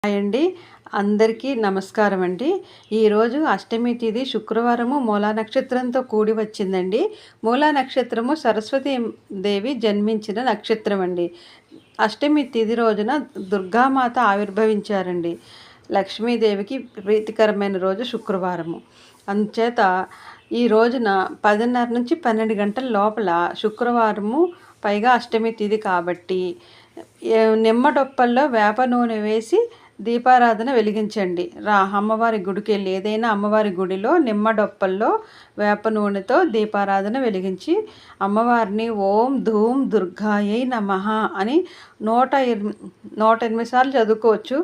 Hi అండి. అందరికీ నమస్కారం అండి. ఈరోజు అష్టమి తిథి శుక్రవారము మూలా నక్షత్రంతో కూడి వచ్చిందండి. మూలా నక్షత్రము సరస్వతి దేవి జన్మించిన నక్షత్రం అండి. అష్టమి తిథి రోజున దుర్గామాత ఆవిర్భవించారండి. లక్ష్మీదేవికి ప్రీతికరమైన రోజు శుక్రవారము. అందుచేత ఈ రోజున 10:30 నుంచి 12 గంటల లోపల శుక్రవారము, పైగా అష్టమి తిథి కాబట్టి నిమ్మడొప్పల్లో వేప నూనె వేసి దీపారాధన వెలిగించండి. అమ్మవారి గుడికి వెళ్ళి ఏదైనా అమ్మవారి గుడిలో నిమ్మడొప్పల్లో వేప నూనెతో దీపారాధన వెలిగించి అమ్మవారిని ఓం ధూం దుర్గాయై నమః అని 108 సార్లు చదువుకోవచ్చు.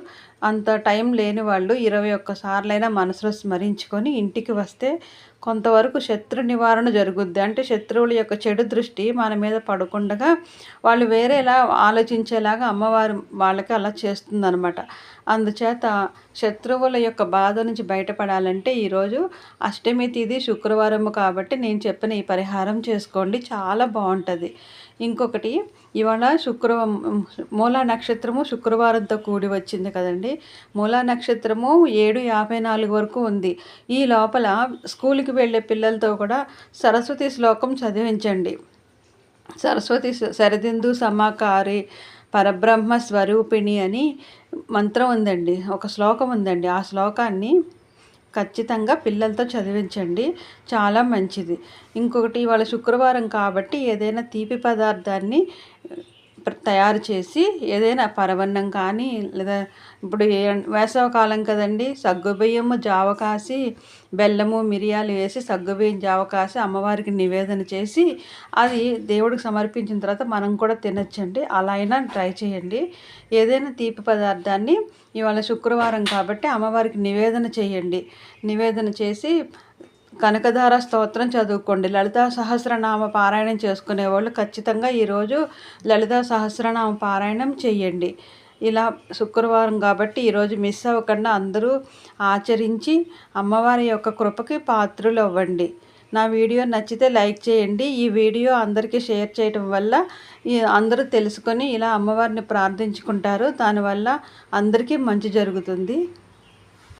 అంత టైం లేని వాళ్ళు 21 సార్లైనా మనసులో స్మరించుకొని ఇంటికి వస్తే కొంతవరకు శత్రు నివారణ జరుగుద్ది. అంటే శత్రువుల యొక్క చెడు దృష్టి మన మీద పడకుండా వాళ్ళు వేరేలా ఆలోచించేలాగా అమ్మవారు వాళ్ళకి అలా చేస్తుందనమాట. అందుచేత శత్రువుల యొక్క బాధ నుంచి బయటపడాలంటే ఈరోజు అష్టమి తిథి శుక్రవారము కాబట్టి నేను చెప్పిన ఈ పరిహారం చేసుకోండి, చాలా బాగుంటుంది. ఇంకొకటి, ఇవాళ మూలా నక్షత్రము శుక్రవారంతో కూడి వచ్చింది కదండి. మూలా నక్షత్రము 7:54 వరకు ఉంది. ఈ లోపల స్కూల్కి వెళ్ళే పిల్లలతో కూడా సరస్వతి శ్లోకం చదివించండి. సరస్వతి శరదిందు సమాకారి పరబ్రహ్మ స్వరూపిణి అని మంత్రం ఉందండి, ఒక శ్లోకం ఉందండి. ఆ శ్లోకాన్ని ఖచ్చితంగా పిల్లలతో చదివించండి, చాలా మంచిది. ఇంకొకటి, ఇవాళ శుక్రవారం కాబట్టి ఏదైనా తీపి పదార్థాన్ని తయారు చేసి ఏదైనా పరవన్నం కానీ, లేదా ఇప్పుడు వేసవకాలం కదండి, సగ్గుబియ్యము జావ కాసి బెల్లము మిరియాలు వేసి సగ్గుబియ్యం జావ కాసి అమ్మవారికి నివేదన చేసి అది దేవుడికి సమర్పించిన తర్వాత మనం కూడా తినచ్చండి. అలా అయినా ట్రై చేయండి. ఏదైనా తీపి పదార్థాన్ని ఇవాళ శుక్రవారం కాబట్టి అమ్మవారికి నివేదన చేయండి. నివేదన చేసి కనకధార స్తోత్రం చదువుకోండి. లలితా సహస్రనామ పారాయణం చేసుకునేవాళ్ళు ఖచ్చితంగా ఈరోజు లలితా సహస్రనామ పారాయణం చెయ్యండి. ఇలా శుక్రవారం కాబట్టి ఈరోజు మిస్ అవ్వకుండా అందరూ ఆచరించి అమ్మవారి యొక్క కృపకి పాత్రులు అవ్వండి. నా వీడియో నచ్చితే లైక్ చేయండి. ఈ వీడియో అందరికీ షేర్ చేయడం వల్ల అందరూ తెలుసుకొని ఇలా అమ్మవారిని ప్రార్థించుకుంటారు. దానివల్ల అందరికీ మంచి జరుగుతుంది.